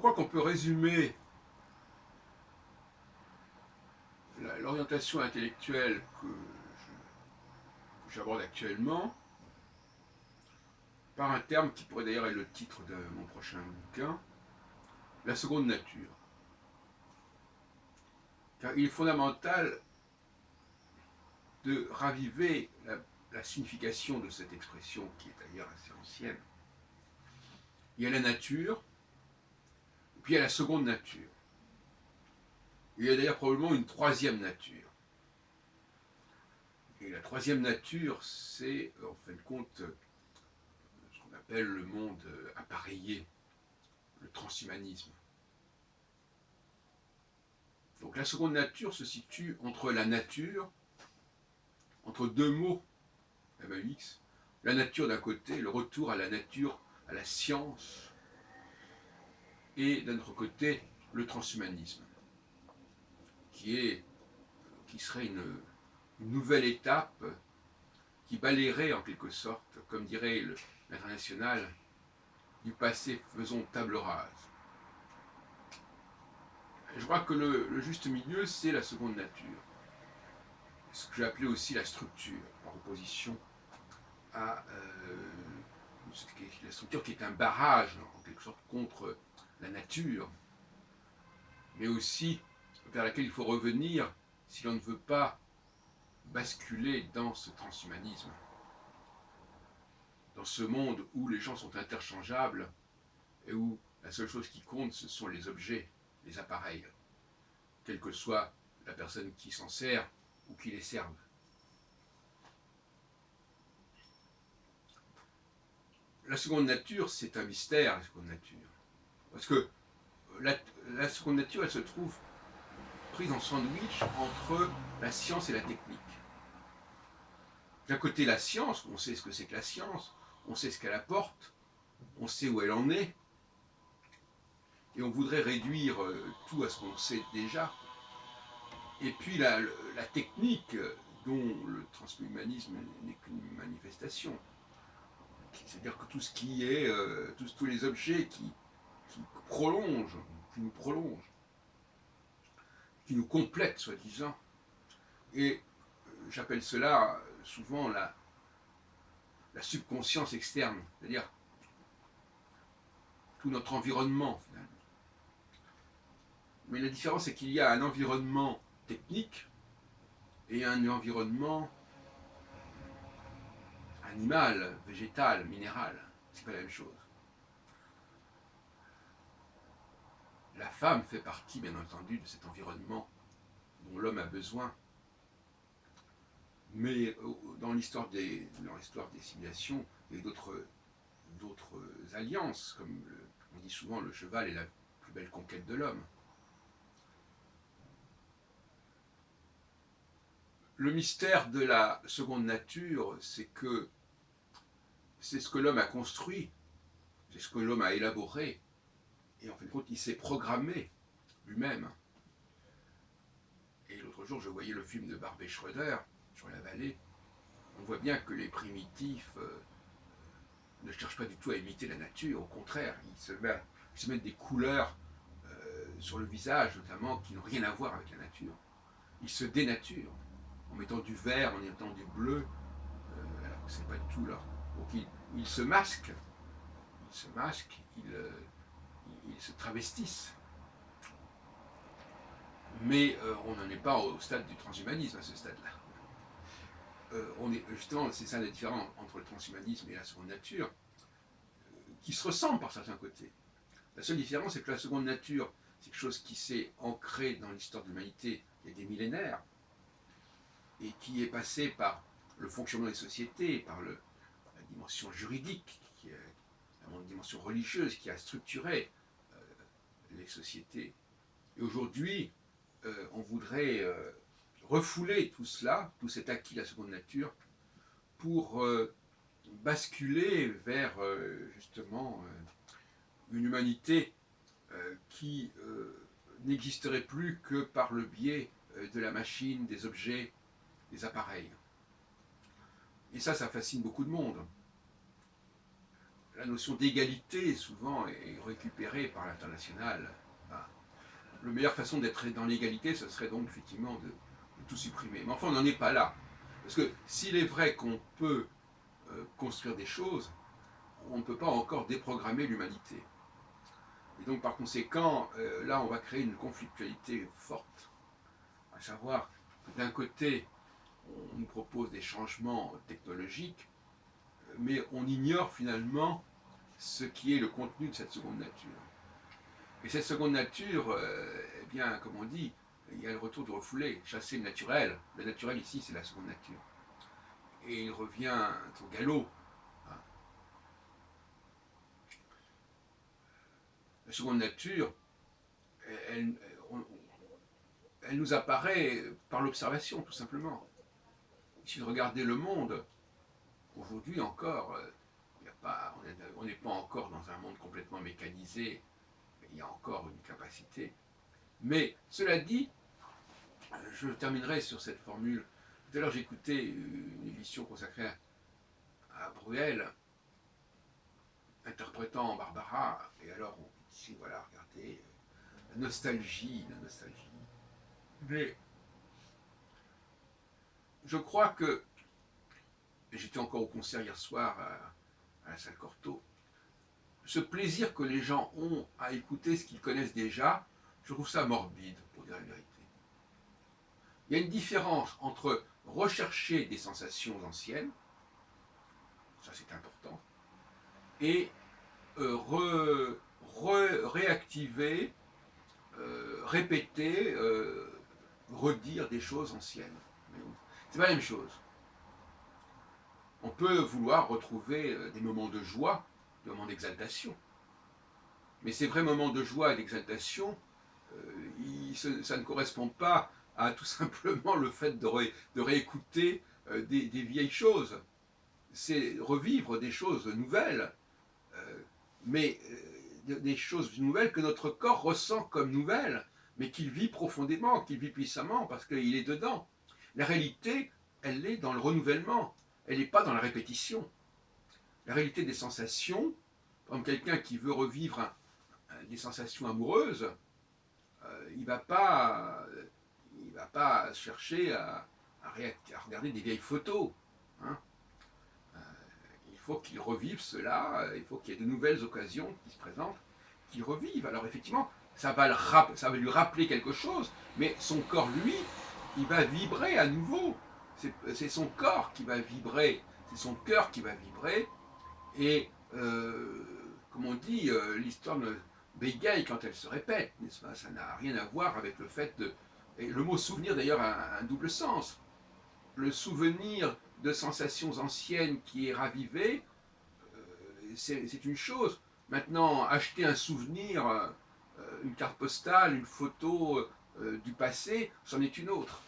crois qu'on peut résumer l'orientation intellectuelle que j'aborde actuellement par un terme qui pourrait d'ailleurs être le titre de mon prochain bouquin, la seconde nature. Car il est fondamental de raviver la signification de cette expression qui est d'ailleurs assez ancienne. Il y a la nature, puis il y a la seconde nature. Il y a d'ailleurs probablement une troisième nature. Et la troisième nature, c'est en fin de compte ce qu'on appelle le monde appareillé, le transhumanisme. Donc la seconde nature se situe entre la nature, entre deux mots, MAX, la nature d'un côté, le retour à la nature, à la science, et d'un autre côté, le transhumanisme, qui serait une nouvelle étape qui balayerait en quelque sorte, comme dirait l'international, du passé faisons table rase. Je crois que le juste milieu, c'est la seconde nature. Ce que j'ai appelé aussi la structure, par opposition à la structure qui est un barrage, en quelque sorte, contre la nature, mais aussi vers laquelle il faut revenir si l'on ne veut pas basculer dans ce transhumanisme, dans ce monde où les gens sont interchangeables et où la seule chose qui compte, ce sont les objets, les appareils, quelle que soit la personne qui s'en sert ou qui les serve. La seconde nature, c'est un mystère, la seconde nature. Parce que la seconde nature, elle se trouve prise en sandwich entre la science et la technique. D'un côté, la science, on sait ce que c'est que la science, on sait ce qu'elle apporte, on sait où elle en est, et on voudrait réduire tout à ce qu'on sait déjà. Et puis la technique, dont le transhumanisme n'est qu'une manifestation. C'est-à-dire que tout ce qui est, tous les objets qui prolongent, qui nous prolongent, qui nous complètent, soi-disant. Et j'appelle cela souvent la subconscience externe, c'est-à-dire tout notre environnement, finalement. Mais la différence, c'est qu'il y a un environnement technique et un environnement animal, végétal, minéral. C'est pas la même chose. La femme fait partie, bien entendu, de cet environnement dont l'homme a besoin. Mais dans l'histoire des civilisations, il y a d'autres alliances, comme on dit souvent, le cheval est la plus belle conquête de l'homme. Le mystère de la seconde nature, c'est que c'est ce que l'homme a construit, c'est ce que l'homme a élaboré, et en fin de compte, il s'est programmé lui-même. Et l'autre jour, je voyais le film de Barbet Schroeder sur la vallée. On voit bien que les primitifs ne cherchent pas du tout à imiter la nature, au contraire, ils se mettent des couleurs sur le visage, notamment, qui n'ont rien à voir avec la nature. Ils se dénaturent en mettant du vert, en mettant du bleu, alors que c'est pas du tout là. Donc ils se masquent, ils se travestissent. Mais on n'en est pas au stade du transhumanisme à ce stade-là. Justement, c'est ça la différence entre le transhumanisme et la seconde nature, qui se ressemblent par certains côtés. La seule différence, c'est que la seconde nature, c'est quelque chose qui s'est ancré dans l'histoire de l'humanité il y a des millénaires, et qui est passé par le fonctionnement des sociétés, par la dimension juridique, la dimension religieuse qui a structuré les sociétés. Et aujourd'hui, on voudrait refouler tout cela, tout cet acquis de la seconde nature, pour basculer vers justement une humanité qui n'existerait plus que par le biais de la machine, des objets, des appareils. Et ça fascine beaucoup de monde. la notion d'égalité, souvent, est récupérée par l'international. Voilà. La meilleure façon d'être dans l'égalité, ce serait donc effectivement de tout supprimer. Mais enfin, on n'en est pas là. Parce que s'il est vrai qu'on peut construire des choses, on ne peut pas encore déprogrammer l'humanité. Et donc, par conséquent, là, on va créer une conflictualité forte, à savoir que d'un côté, on nous propose des changements technologiques, mais on ignore finalement ce qui est le contenu de cette seconde nature. Et cette seconde nature, eh bien, comme on dit, il y a le retour du refoulé, chasser le naturel. Le naturel ici, c'est la seconde nature. Et il revient au galop. La seconde nature, elle, elle nous apparaît par l'observation, tout simplement. Il suffit de regarder le monde. Aujourd'hui encore, on n'est pas encore dans un monde complètement mécanisé. Il y a encore une capacité. Mais cela dit, je terminerai sur cette formule. Tout à l'heure, j'écoutais une émission consacrée à Bruel, interprétant Barbara, et alors on dit, voilà, regardez, la nostalgie, la nostalgie. Mais je crois que, et j'étais encore au concert hier soir à la salle Cortot, ce plaisir que les gens ont à écouter ce qu'ils connaissent déjà, je trouve ça morbide, pour dire la vérité. Il y a une différence entre rechercher des sensations anciennes, ça c'est important, et réactiver, répéter, redire des choses anciennes. C'est pas la même chose. On peut vouloir retrouver des moments de joie, des moments d'exaltation. Mais ces vrais moments de joie et d'exaltation, ça ne correspond pas à tout simplement le fait de réécouter des vieilles choses. C'est revivre des choses nouvelles, mais des choses nouvelles que notre corps ressent comme nouvelles, mais qu'il vit profondément, qu'il vit puissamment, parce qu'il est dedans. La réalité, elle est dans le renouvellement, elle n'est pas dans la répétition. La réalité des sensations, comme quelqu'un qui veut revivre des sensations amoureuses, il ne va pas chercher à regarder des vieilles photos. Hein. Il faut qu'il revive cela, il faut qu'il y ait de nouvelles occasions qui se présentent, qu'il revive. Alors effectivement, ça va lui rappeler quelque chose, mais son corps, lui, il va vibrer à nouveau. C'est son corps qui va vibrer, c'est son cœur qui va vibrer, et comme on dit, l'histoire bégaye quand elle se répète, n'est-ce pas? Ça n'a rien à voir avec le fait de... Et le mot souvenir d'ailleurs a un double sens. Le souvenir de sensations anciennes qui est ravivé, c'est une chose. Maintenant, acheter un souvenir, une carte postale, une photo du passé, c'en est une autre.